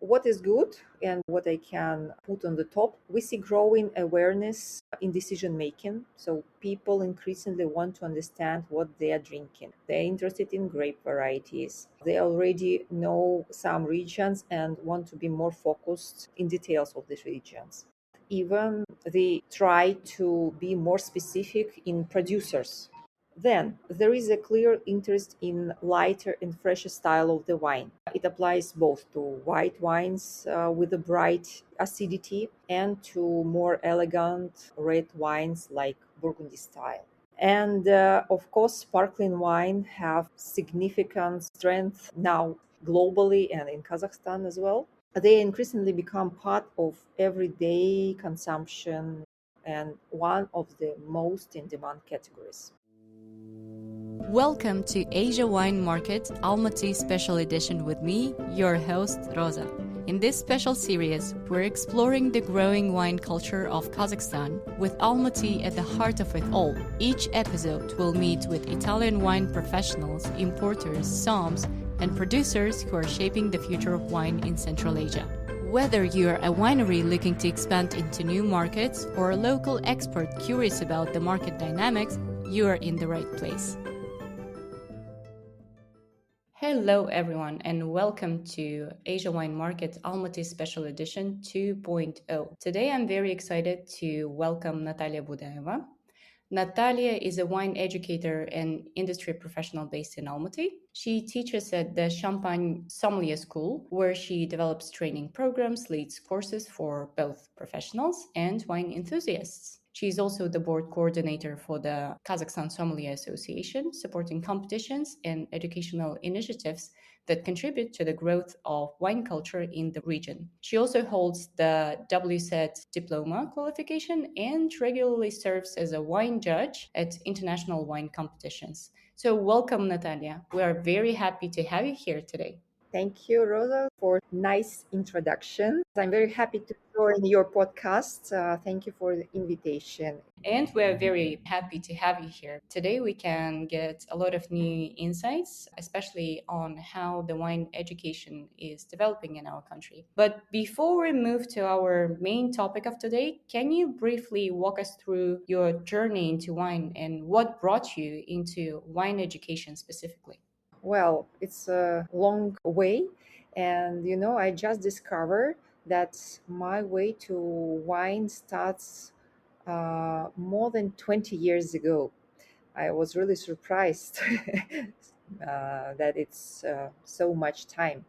what is good and what I can put on the top, we see growing awareness in decision making. So people increasingly want to understand what they are drinking. They're interested in grape varieties. They already know some regions and want to be more focused in details of these regions. Even they try to be more specific in producers. Then there is a clear interest in lighter and fresher style of the wine. It applies both to white wines with a bright acidity and to more elegant red wines like Burgundy style. And of course, sparkling wine have significant strength now globally and in Kazakhstan as well. They increasingly become part of everyday consumption and one of the most in demand categories. Welcome to Asia Wine Market Almaty Special Edition with me, your host Roza. In this special series, we're exploring the growing wine culture of Kazakhstan with Almaty at the heart of it all. Each episode will meet with Italian wine professionals, importers, soms, and producers who are shaping the future of wine in Central Asia. Whether you're a winery looking to expand into new markets or a local expert curious about the market dynamics, you are in the right place. Hello everyone and welcome to Asia Wine Market Almaty Special Edition 2.0. Today I'm very excited to welcome Natalya Budayeva. Natalya is a wine educator and industry professional based in Almaty. She teaches at the Champagne Sommelier School, where she develops training programs, leads courses for both professionals and wine enthusiasts. She is also the board coordinator for the Kazakhstan Sommelier Association, supporting competitions and educational initiatives that contribute to the growth of wine culture in the region. She also holds the WSET diploma qualification and regularly serves as a wine judge at international wine competitions. So welcome, Natalya. We are very happy to have you here today. Thank you, Rosa, for nice introduction. I'm very happy to join your podcast. Thank you for the invitation. And we're very happy to have you here. Today we can get a lot of new insights, especially on how the wine education is developing in our country. But before we move to our main topic of today, can you briefly walk us through your journey into wine and what brought you into wine education specifically? Well, it's a long way. And, I just discovered that my way to wine starts more than 20 years ago. I was really surprised that it's so much time.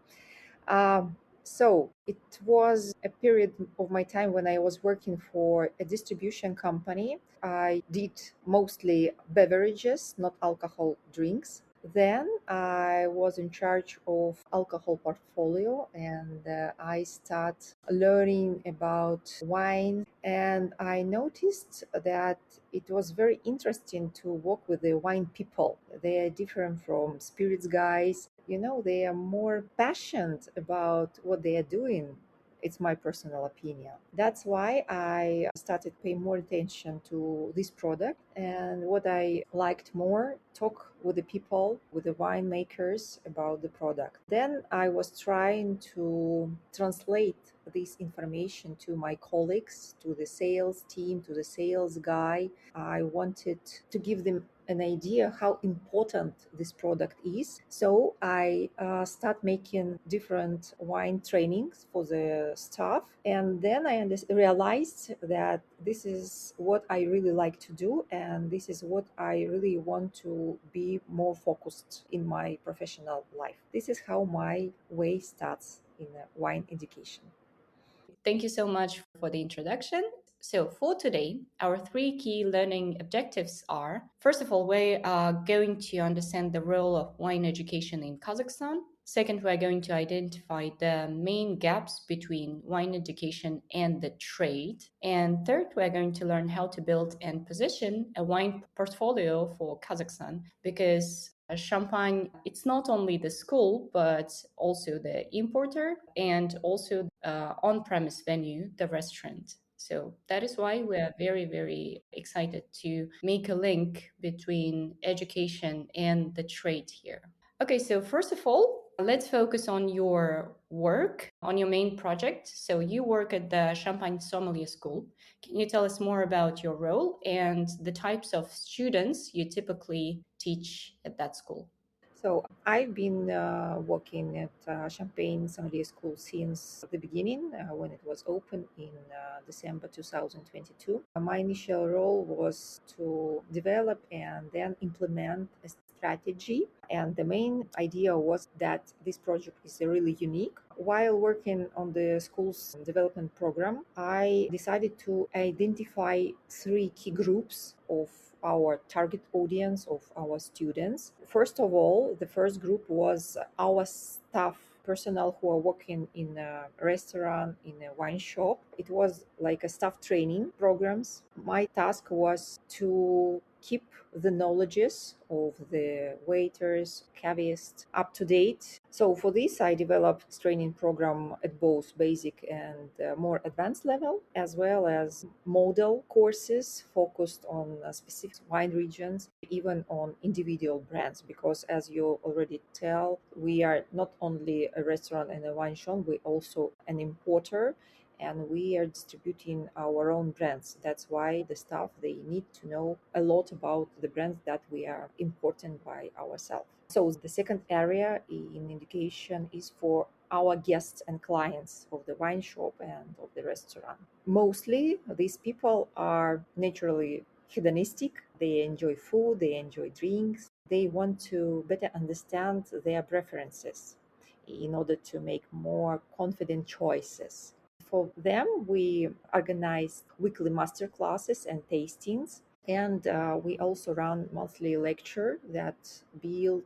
So it was a period of my time when I was working for a distribution company. I did mostly beverages, not alcohol drinks. Then I was in charge of alcohol portfolio and I start learning about wine, and I noticed that it was very interesting to work with the wine people. They are different from spirits guys. They are more passionate about what they are doing. It's my personal opinion. That's why I started paying more attention to this product. And what I liked more, talk with the people, with the winemakers about the product. Then I was trying to translate this information to my colleagues, to the sales team, to the sales guy. I wanted to give them an idea how important this product is. So I start making different wine trainings for the staff. And then I realized that this is what I really like to do. And this is what I really want to be more focused in my professional life. This is how my way starts in wine education. Thank you so much for the introduction. So for today, our three key learning objectives are, first of all, we are going to understand the role of wine education in Kazakhstan. Second, we're going to identify the main gaps between wine education and the trade. And third, we're going to learn how to build and position a wine portfolio for Kazakhstan, because Champagne, it's not only the school, but also the importer and also on-premise venue, the restaurant. So that is why we are very, very excited to make a link between education and the trade here. Okay, so first of all, Let's focus on your work, on your main project. So, you work at the Champagne Sommelier School. Can you tell us more about your role and the types of students you typically teach at that school? So I've been working at Champagne Sommelier School since the beginning when it was opened in December 2022. My initial role was to develop and then implement a strategy. And the main idea was that this project is really unique. While working on the school's development program, I decided to identify three key groups of our target audience of our students. First of all, the first group was our staff personnel who are working in a restaurant, in a wine shop. It was like a staff training programs. My task was to keep the knowledges of the waiters, cavists up to date. So for this, I developed training program at both basic and more advanced level, as well as model courses focused on specific wine regions, even on individual brands. Because as you already tell, we are not only a restaurant and a wine shop, we also an importer, and we are distributing our own brands. That's why the staff, they need to know a lot about the brands that we are importing by ourselves. So the second area in education is for our guests and clients of the wine shop and of the restaurant. Mostly these people are naturally hedonistic. They enjoy food, they enjoy drinks, they want to better understand their preferences in order to make more confident choices. For them, we organize weekly master classes and tastings, and we also run monthly lecture that build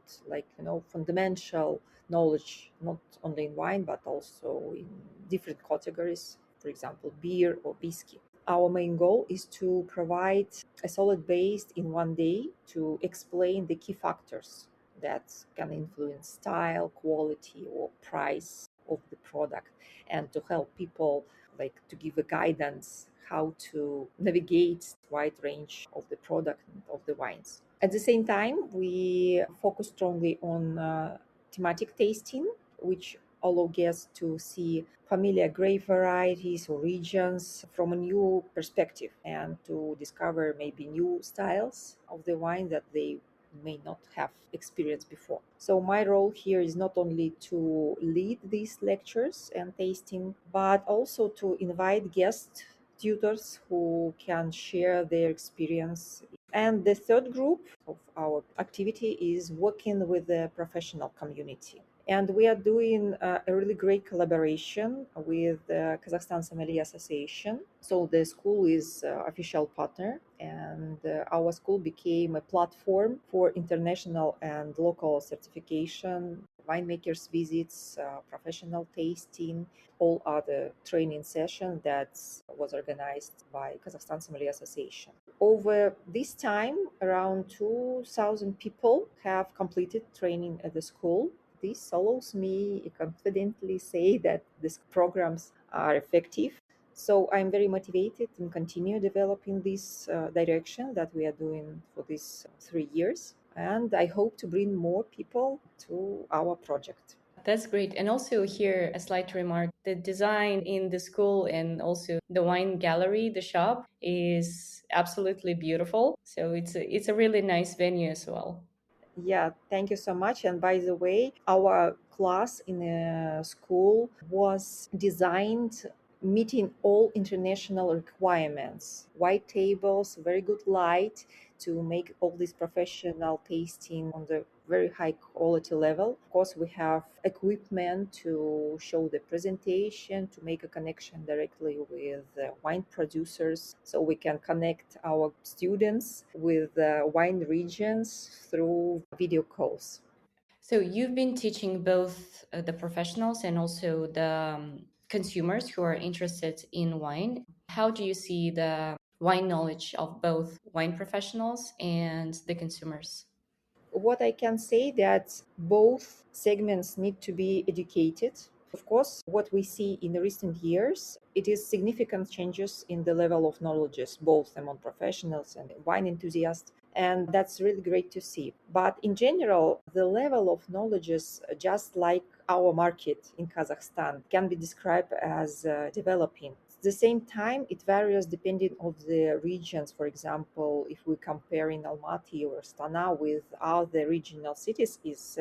fundamental knowledge, not only in wine but also in different categories, for example beer or whiskey. Our main goal is to provide a solid base in one day to explain the key factors that can influence style, quality, or price of the product, and to help people, like to give a guidance how to navigate wide range of the product and of the wines. At the same time, we focus strongly on thematic tasting, which allow guests to see familiar grape varieties or regions from a new perspective and to discover maybe new styles of the wine that they may not have experienced before. So my role here is not only to lead these lectures and tasting, but also to invite guest tutors who can share their experience. And the third group of our activity is working with the professional community. And we are doing a really great collaboration with the Kazakhstan Sommelier Association. So the school is official partner, and our school became a platform for international and local certification, winemakers visits, professional tasting, all other training session that was organized by Kazakhstan Sommelier Association. Over this time, around 2,000 people have completed training at the school. This allows me to confidently say that these programs are effective. So I'm very motivated and continue developing this direction that we are doing for these 3 years. And I hope to bring more people to our project. That's great. And also here, a slight remark, the design in the school and also the wine gallery, the shop is absolutely beautiful. So it's a really nice venue as well. Yeah, thank you so much. And by the way, our class in a school was designed meeting all international requirements. White tables, very good light to make all this professional tasting on the very high quality level. Of course, we have equipment to show the presentation, to make a connection directly with wine producers, so we can connect our students with wine regions through video calls. So you've been teaching both the professionals and also the consumers who are interested in wine. How do you see the wine knowledge of both wine professionals and the consumers? What I can say that both segments need to be educated. Of course, what we see in the recent years, it is significant changes in the level of knowledge, both among professionals and wine enthusiasts. And that's really great to see. But in general, the level of knowledge is just like our market in Kazakhstan can be described as developing. At the same time, it varies depending on the regions. For example, if we compare in Almaty or Astana with other regional cities, is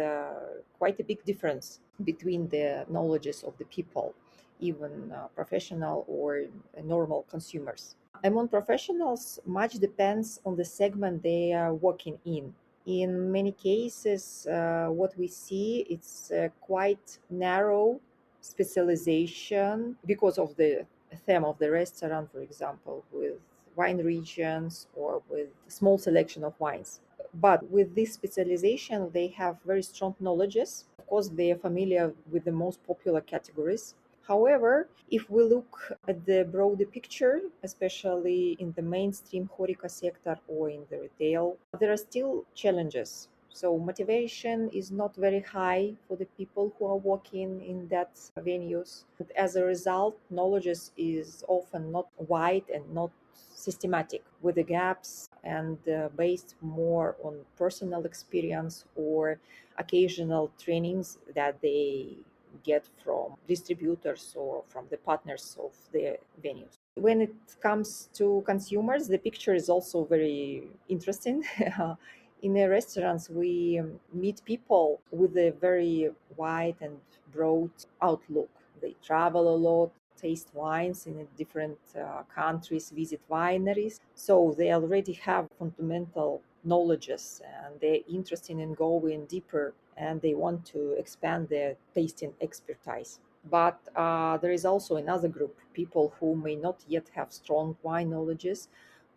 quite a big difference between the knowledges of the people, even professional or normal consumers. Among professionals, much depends on the segment they are working in. In many cases, what we see it's quite narrow specialization because of the theme of the restaurant, for example, with wine regions or with small selection of wines. But with this specialization, they have very strong knowledges. Of course, they are familiar with the most popular categories. However, if we look at the broader picture, especially in the mainstream HoReCa sector or in the retail, there are still challenges. So motivation is not very high for the people who are working in that venues. As a result, knowledge is often not wide and not systematic, with the gaps and based more on personal experience or occasional trainings that they get from distributors or from the partners of the venues. When it comes to consumers, the picture is also very interesting. In the restaurants, we meet people with a very wide and broad outlook. They travel a lot, taste wines in different countries, visit wineries. So they already have fundamental knowledges and they're interested in going deeper and they want to expand their tasting expertise. But there is also another group, people who may not yet have strong wine knowledges,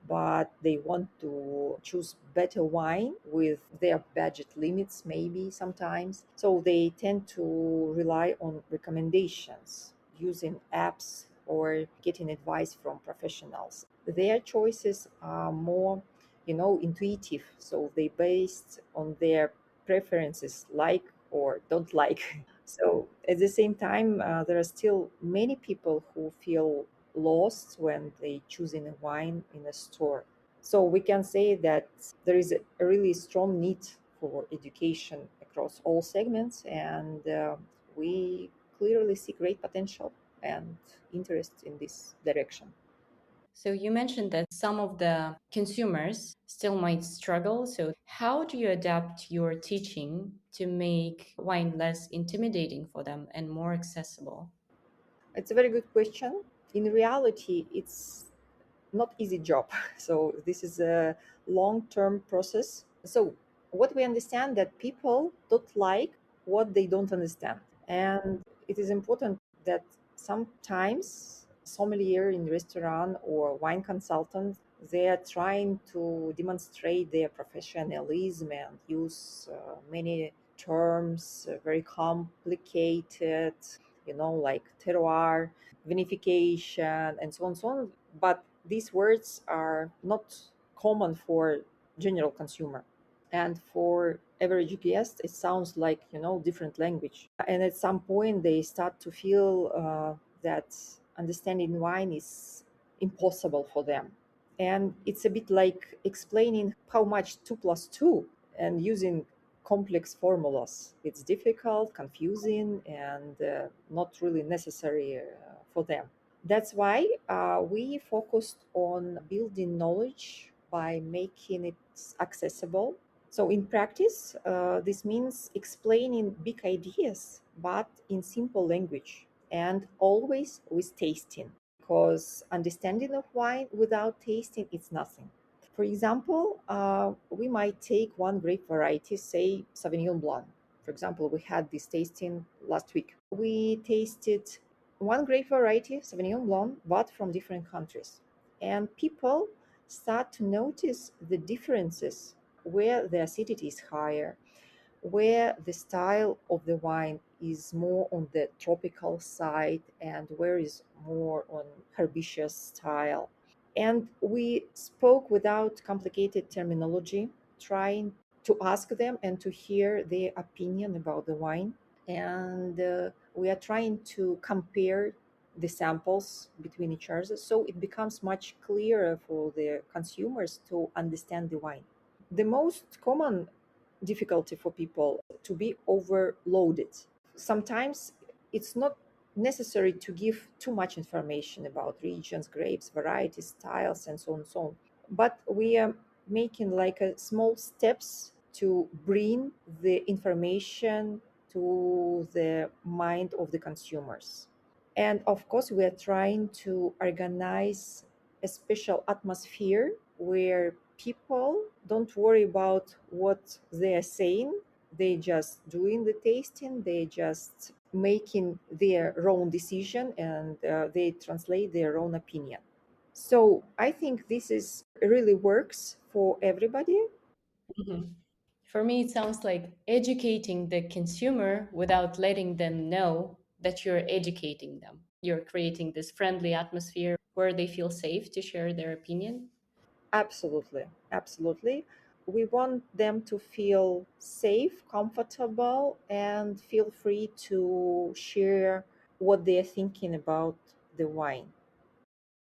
but they want to choose better wine with their budget limits, maybe sometimes. So they tend to rely on recommendations using apps or getting advice from professionals. Their choices are more, intuitive. So they based on their preferences, like or don't like. So at the same time, there are still many people who feel lost when they choosing a wine in a store. So we can say that there is a really strong need for education across all segments, and we clearly see great potential and interest in this direction. So you mentioned that some of the consumers still might struggle. So how do you adapt your teaching to make wine less intimidating for them and more accessible? It's a very good question. In reality, it's not easy job. So this is a long-term process. So what we understand that people don't like what they don't understand, and it is important that sometimes sommelier in restaurant or wine consultant, they are trying to demonstrate their professionalism and use many terms, very complicated, like terroir, vinification, and so on, so on. But these words are not common for general consumer, and for average guest it sounds like different language, and at some point they start to feel that understanding wine is impossible for them, and it's a bit like explaining how much 2 plus 2 and using complex formulas. It's difficult, confusing, and not really necessary for them. That's why we focused on building knowledge by making it accessible. So, in practice, this means explaining big ideas, but in simple language and always with tasting, because understanding of wine without tasting is nothing. For example, we might take one grape variety, say Sauvignon Blanc. For example, we had this tasting last week. We tasted one grape variety, Sauvignon Blanc, but from different countries. And people start to notice the differences where the acidity is higher, where the style of the wine is more on the tropical side, and where is more on herbaceous style. And we spoke without complicated terminology, trying to ask them and to hear their opinion about the wine. And we are trying to compare the samples between each other so it becomes much clearer for the consumers to understand the wine. The most common difficulty for people to be overloaded. Sometimes it's not necessary to give too much information about regions, grapes, varieties, styles, and so on and so on. But we are making like a small steps to bring the information to the mind of the consumers. And of course, we are trying to organize a special atmosphere where people don't worry about what they are saying. They just doing the tasting, they just making their own decision, and they translate their own opinion. So I think this is really works for everybody. Mhm. For me, it sounds like educating the consumer without letting them know that you're educating them. You're creating this friendly atmosphere where they feel safe to share their opinion. Absolutely, absolutely. We want them to feel safe, comfortable, and feel free to share what they're thinking about the wine.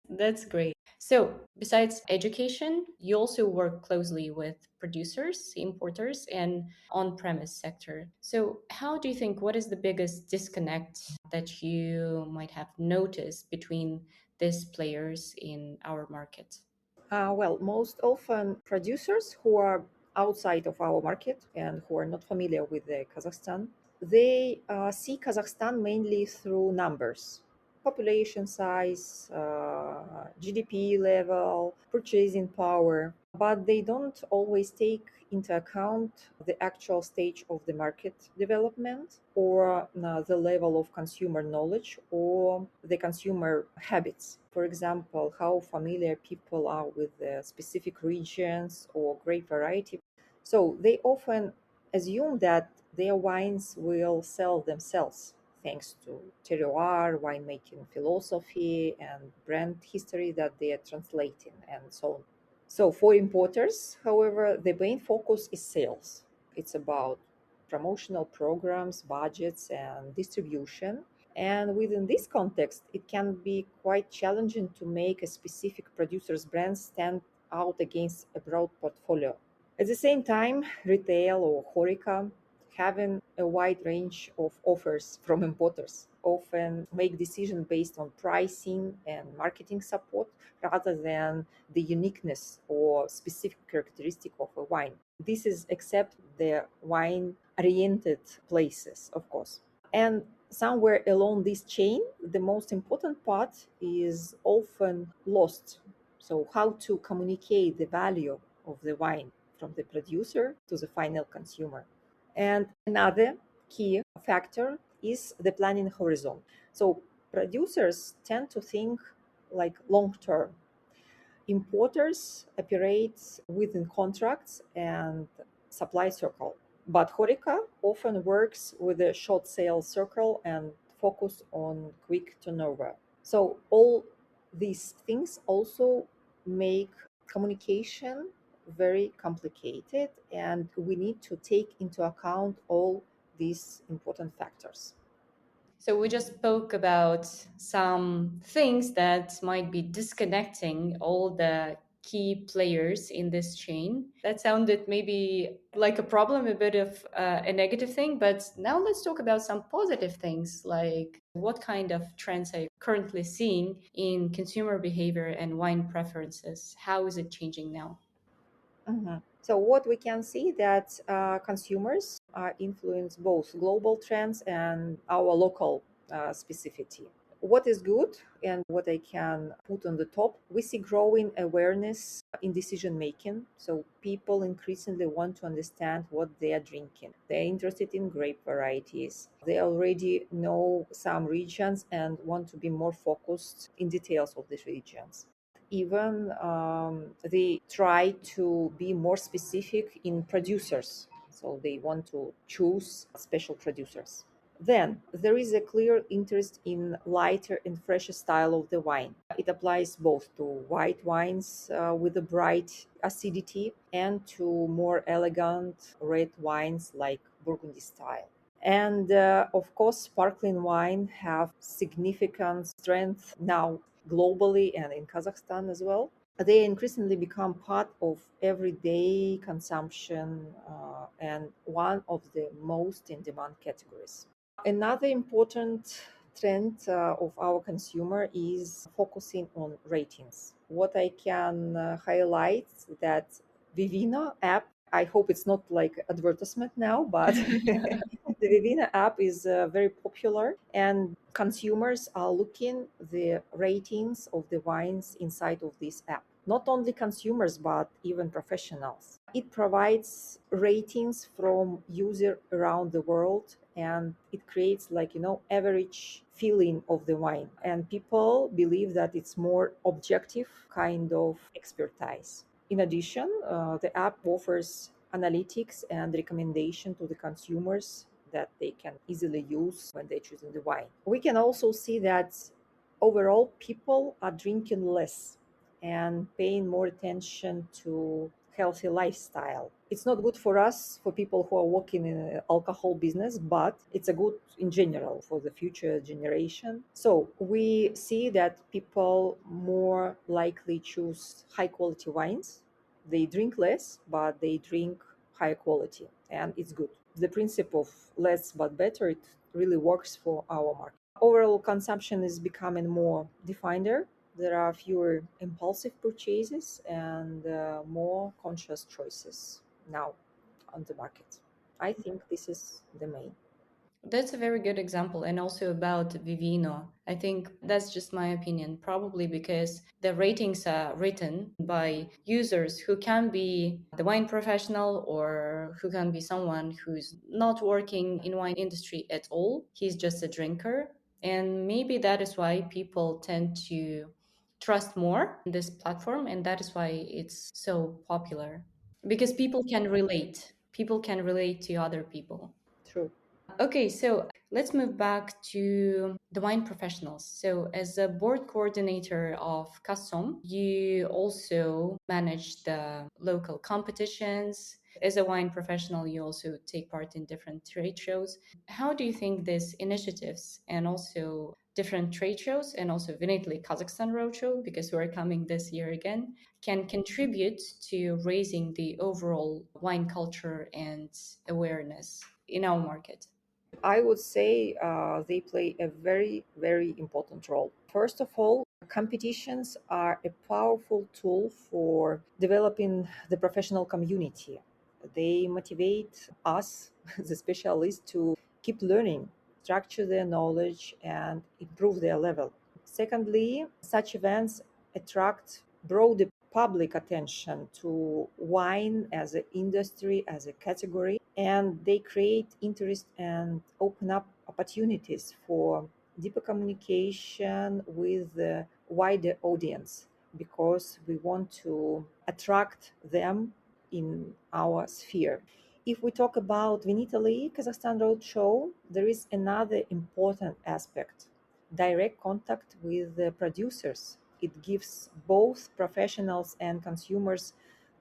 That's great. So, besides education, you also work closely with producers, importers, and on premise sector. So, how do you think what is the biggest disconnect that you might have noticed between these players in our market? Well, most often producers who are outside of our market and who are not familiar with Kazakhstan, they see Kazakhstan mainly through numbers, population size, GDP level, purchasing power, but they don't always take into account the actual stage of the market development or the level of consumer knowledge or the consumer habits. For example, how familiar people are with the specific regions or grape variety. So they often assume that their wines will sell themselves thanks to terroir, winemaking philosophy, and brand history that they are translating, and so on. So for importers, however, the main focus is sales. It's about promotional programs, budgets, and distribution. And within this context, it can be quite challenging to make a specific producer's brand stand out against a broad portfolio. At the same time, retail or HoReCa, having a wide range of offers from importers, often make decisions based on pricing and marketing support rather than the uniqueness or specific characteristic of a wine. This is except the wine oriented places, of course. And somewhere along this chain, the most important part is often lost. So, how to communicate the value of the wine from the producer to the final consumer. And another key factor is the planning horizon. So, producers tend to think like long term. Importers operate within contracts and supply circle, but HoReCa often works with a short sales circle and focus on quick turnover. So all these things also make communication very complicated, and we need to take into account all these important factors. So we just spoke about some things that might be disconnecting all the key players in this chain. That sounded maybe like a problem, a bit of a negative thing. But now let's talk about some positive things, like what kind of trends are you currently seeing in consumer behavior and wine preferences? How is it changing now? Mhm. So what we can see that consumers influence both global trends and our local specificity. What is good and what I can put on the top, we see growing awareness in decision making. So people increasingly want to understand what they are drinking. They're interested in grape varieties. They already know some regions and want to be more focused in details of these regions. Even they try to be more specific in producers, so they want to choose special producers. Then there is a clear interest in lighter and fresher style of the wine. It applies both to white wines with a bright acidity and to more elegant red wines like Burgundy style. And of course, sparkling wine have significant strength now globally and in Kazakhstan as well. They increasingly become part of everyday consumption and one of the most in demand categories. Another important trend of our consumer is focusing on ratings. What I can highlight that Vivino app, I hope it's not like advertisement now, but the Vivino app is very popular and consumers are looking the ratings of the wines inside of this app. Not only consumers but even professionals. It provides ratings from user around the world and it creates like average feeling of the wine and people believe that it's more objective kind of expertise. In addition, the app offers analytics and recommendation to the consumers that they can easily use when they're choosing the wine. We can also see that overall people are drinking less and paying more attention to healthy lifestyle. It's not good for us, for people who are working in an alcohol business, but it's a good in general for the future generation. So we see that people more likely choose high quality wines. They drink less, but they drink high quality, and it's good. The principle of less but better, it really works for our market. Overall consumption is becoming more defined. There are fewer impulsive purchases and more conscious choices now on the market. I think this is the main. That's a very good example. And also about Vivino. I think that's just my opinion, probably because the ratings are written by users who can be the wine professional or who can be someone who's not working in wine industry at all. He's just a drinker. And maybe that is why people tend to trust more in this platform. And that is why it's so popular because people can relate. People can relate to other people. True. Okay, so let's move back to the wine professionals. So, as a board coordinator of CASOM, you also manage the local competitions. As a wine professional, you also take part in different trade shows. How do you think these initiatives and also different trade shows and also Vinitli Kazakhstan Roadshow, because we're coming this year again, can contribute to raising the overall wine culture and awareness in our market? I would say they play a very, very important role. First of all, competitions are a powerful tool for developing the professional community. They motivate us, the specialists, to keep learning, structure their knowledge, and improve their level. Secondly, such events attract broader public attention to wine as an industry, as a category, and they create interest and open up opportunities for deeper communication with the wider audience because we want to attract them in our sphere. If we talk about Vinitaly Kazakhstan Roadshow, there is another important aspect: direct contact with the producers. It gives both professionals and consumers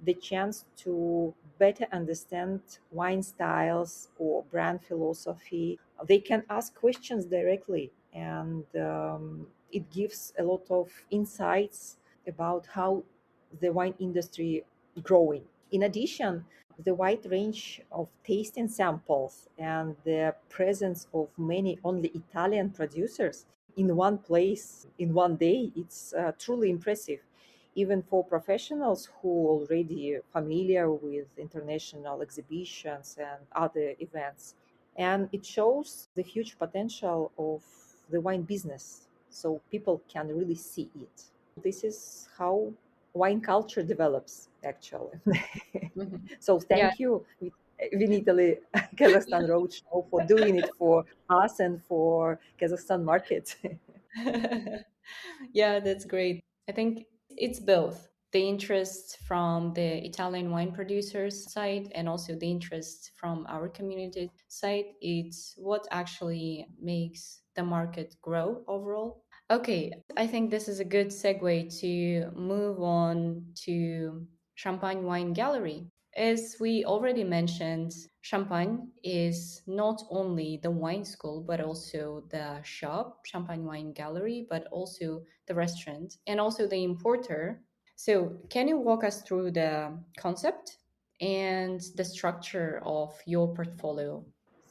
the chance to better understand wine styles or brand philosophy. They can ask questions directly, and it gives a lot of insights about how the wine industry growing. In addition, the wide range of tasting samples and the presence of many only Italian producers in one place in one day, it's truly impressive. Even for professionals who already familiar with international exhibitions and other events. And it shows the huge potential of the wine business. So people can really see it. This is how wine culture develops, actually. Mhm. So Yeah. thank you, Vinitaly Kazakhstan Roadshow, for doing it for us and for Kazakhstan market. Yeah, that's great. I think it's both the interest from the Italian wine producers side and also the interest from our community side. It's what actually makes the market grow overall. Okay, I think this is a good segue to move on to Champagne Wine Gallery. As we already mentioned, Champagne is not only the wine school, but also the shop, Champagne Wine Gallery, but also the restaurant and also the importer. So, can you walk us through the concept and the structure of your portfolio?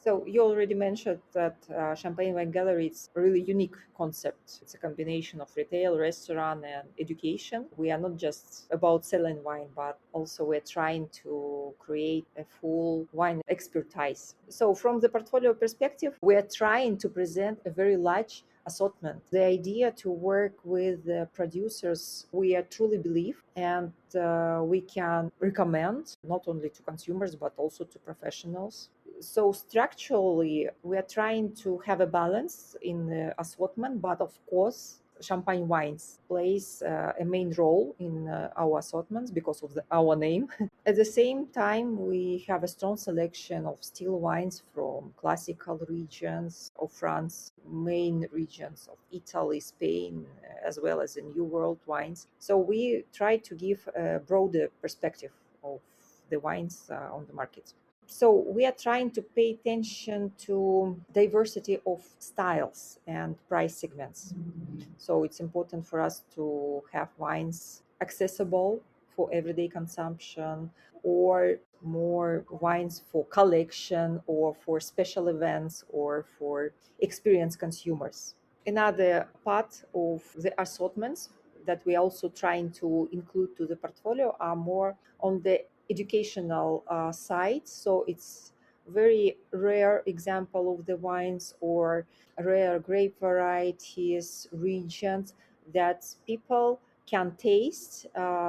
So you already mentioned that Champagne Wine Gallery is a really unique concept. It's a combination of retail, restaurant, and education. We are not just about selling wine, but also we're trying to create a full wine expertise. So from the portfolio perspective, we are trying to present a very large assortment. The idea to work with the producers we truly believe, and we can recommend not only to consumers but also to professionals. So structurally we are trying to have a balance in the assortment, but of course champagne wines plays a main role in our assortments because of our name. At the same time, we have a strong selection of still wines from classical regions of France, main regions of Italy, Spain, as well as the New World wines. So we try to give a broader perspective of the wines on the market. So we are trying to pay attention to diversity of styles and price segments. So it's important for us to have wines accessible for everyday consumption, or more wines for collection or for special events or for experienced consumers. Another part of the assortments that we also trying to include to the portfolio are more on the educational side. So it's very rare example of the wines or rare grape varieties, regions that people can taste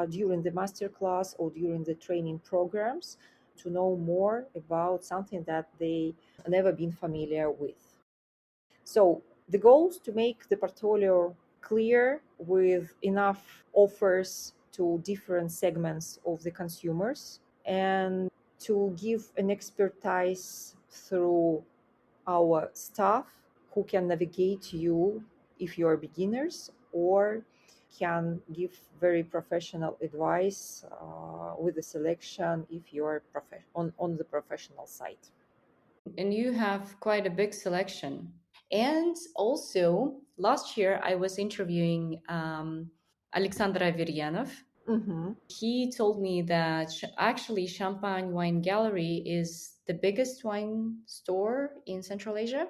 during the master class or during the training programs to know more about something that they never been familiar with. So the goal is to make the portfolio clear with enough offers to different segments of the consumers, and to give an expertise through our staff who can navigate you if you are beginners, or can give very professional advice with the selection if you are on the professional side. And you have quite a big selection. And also, last year I was interviewing Alexander Averyanov. Mhm. He told me that actually Champagne Wine Gallery is the biggest wine store in Central Asia.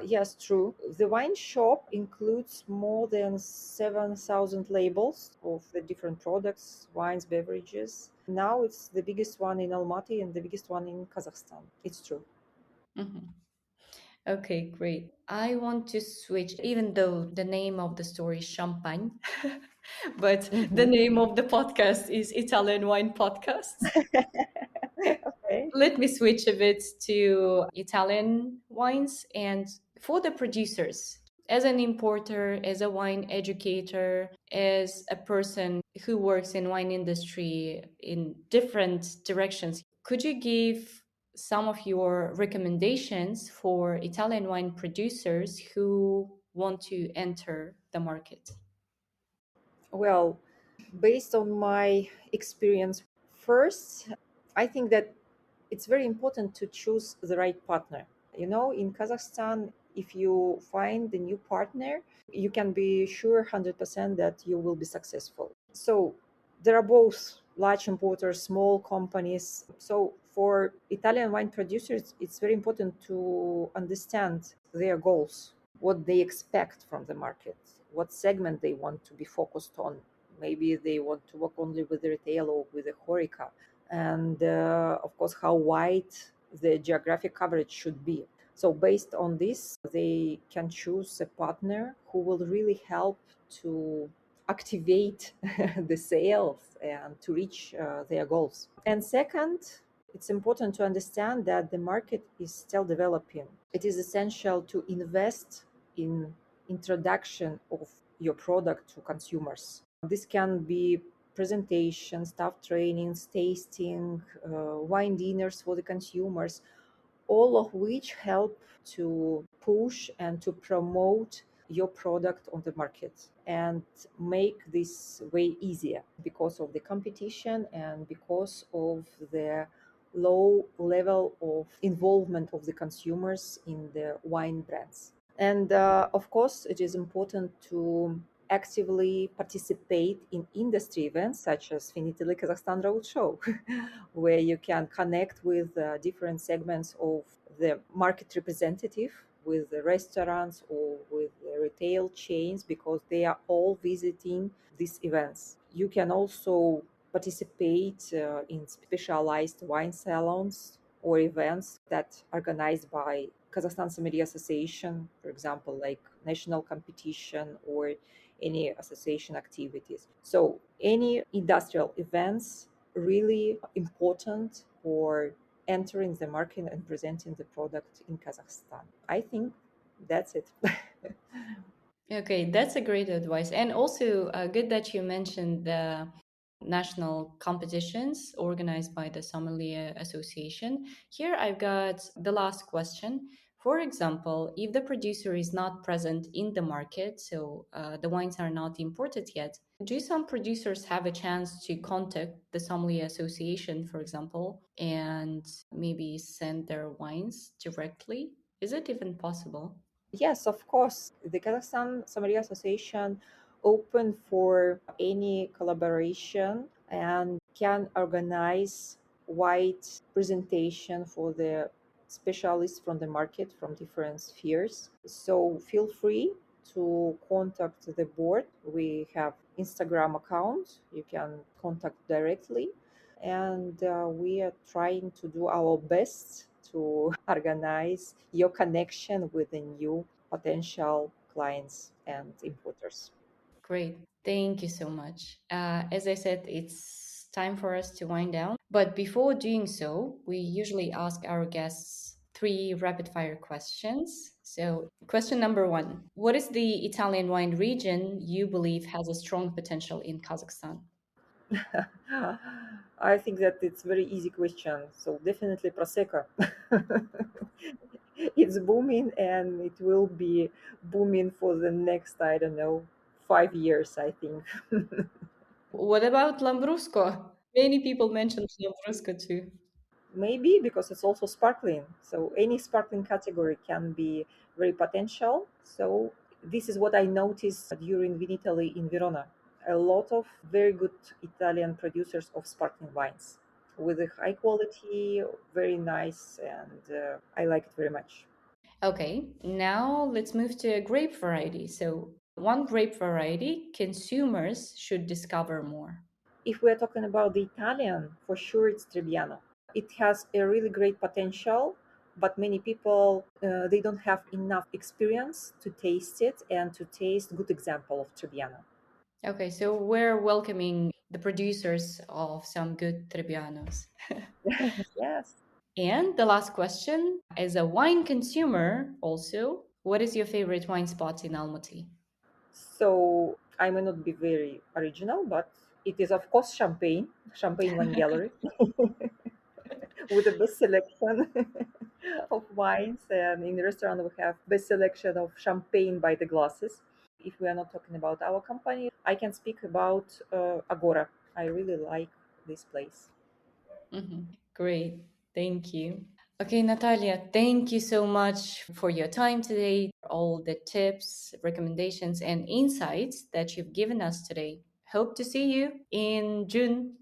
Yes, true. The wine shop includes more than 7,000 labels of the different products, wines, beverages. Now it's the biggest one in Almaty and the biggest one in Kazakhstan. It's true. Mhm. Okay, great. I want to switch, even though the name of the story is Champagne, but the Mhm. name of the podcast is Italian Wine Podcast. Okay. Let me switch a bit to Italian wines and for the producers. As an importer, as a wine educator, as a person who works in wine industry in different directions, could you give some of your recommendations for Italian wine producers who want to enter the market? Well, based on my experience, first, I think that it's very important to choose the right partner. You know, in Kazakhstan, if you find a new partner, you can be sure 100% that you will be successful. So there are both large importers, small companies. So for Italian wine producers, it's very important to understand their goals, what they expect from the market, what segment they want to be focused on. Maybe they want to work only with the retail or with the HoReCa, and of course how wide the geographic coverage should be. So based on this, they can choose a partner who will really help to activate the sales and to reach their goals. And second, it's important to understand that the market is still developing. It is essential to invest in introduction of your product to consumers. This can be presentation, staff trainings, tasting, wine dinners for the consumers, all of which help to push and to promote your product on the market and make this way easier because of the competition and because of the low level of involvement of the consumers in the wine brands. And of course, it is important to actively participate in industry events such as Finitely Kazakhstan Roadshow, where you can connect with different segments of the market representative, with the restaurants or with the retail chains, because they are all visiting these events. You can also participate in specialized wine salons or events that are organized by Kazakhstan Sommelier Association, for example, like national competition or any association activities. So any industrial events really important for entering the market and presenting the product in Kazakhstan. I think that's it. Okay, that's a great advice. And also, good that you mentioned the national competitions organized by the Sommelier Association. Here, I've got the last question. For example, if the producer is not present in the market, so the wines are not imported yet, do some producers have a chance to contact the Sommelier Association, for example, and maybe send their wines directly? Is it even possible? Yes, of course. The Kazakhstan Sommelier Association open for any collaboration and can organize wide presentation for the specialists from the market from different spheres. So feel free to contact the board. We have Instagram account. You can contact directly, and we are trying to do our best to organize your connection with the new potential clients and importers. Great. Thank you so much. As I said, it's time for us to wind down. But before doing so, we usually ask our guests three rapid fire questions. So, question number one: what is the Italian wine region you believe has a strong potential in Kazakhstan? I think that it's very easy question. So definitely Prosecco. It's booming and it will be booming for the next, I don't know, 5 years, I think. What about Lambrusco? Many people mentioned Lambrusco too. Maybe because it's also sparkling. So any sparkling category can be very potential. So this is what I noticed during Vinitaly in Verona. A lot of very good Italian producers of sparkling wines with a high quality, very nice, and I like it very much. Okay, now let's move to a grape variety. So, one grape variety consumers should discover more. If we're talking about the Italian, for sure it's Trebbiano. It has a really great potential, but many people they don't have enough experience to taste it and to taste good example of Trebbiano. Okay, so we're welcoming the producers of some good Trebbianos. Yes. And the last question, as a wine consumer, also, what is your favorite wine spot in Almaty? So I may not be very original, but it is of course Champagne Wine Gallery, with the best selection of wines. And in the restaurant we have best selection of champagne by the glasses. If we are not talking about our company, I can speak about Agora. I really like this place. Great, thank you. Okay, Natalia, thank you so much for your time today, all the tips, recommendations, and insights that you've given us today. Hope to see you in June.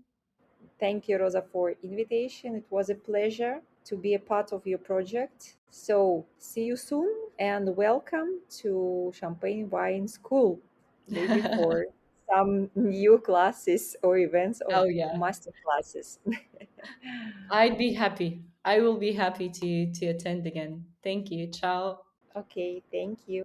Thank you, Rosa, for invitation. It was a pleasure to be a part of your project. So see you soon and welcome to Champagne Wine School, maybe for some new classes or events or Oh, yeah. master classes. I'd be happy. I will be happy to attend again. Thank you. Ciao. Okay, thank you.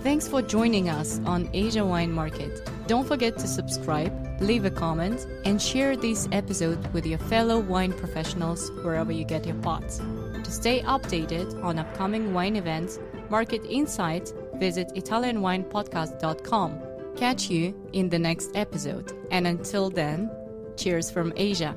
Thanks for joining us on Asia Wine Market. Don't forget to subscribe, leave a comment, and share this episode with your fellow wine professionals wherever you get your pods. To stay updated on upcoming wine events, market insights, visit ItalianWinePodcast.com. Catch you in the next episode. And until then, cheers from Asia.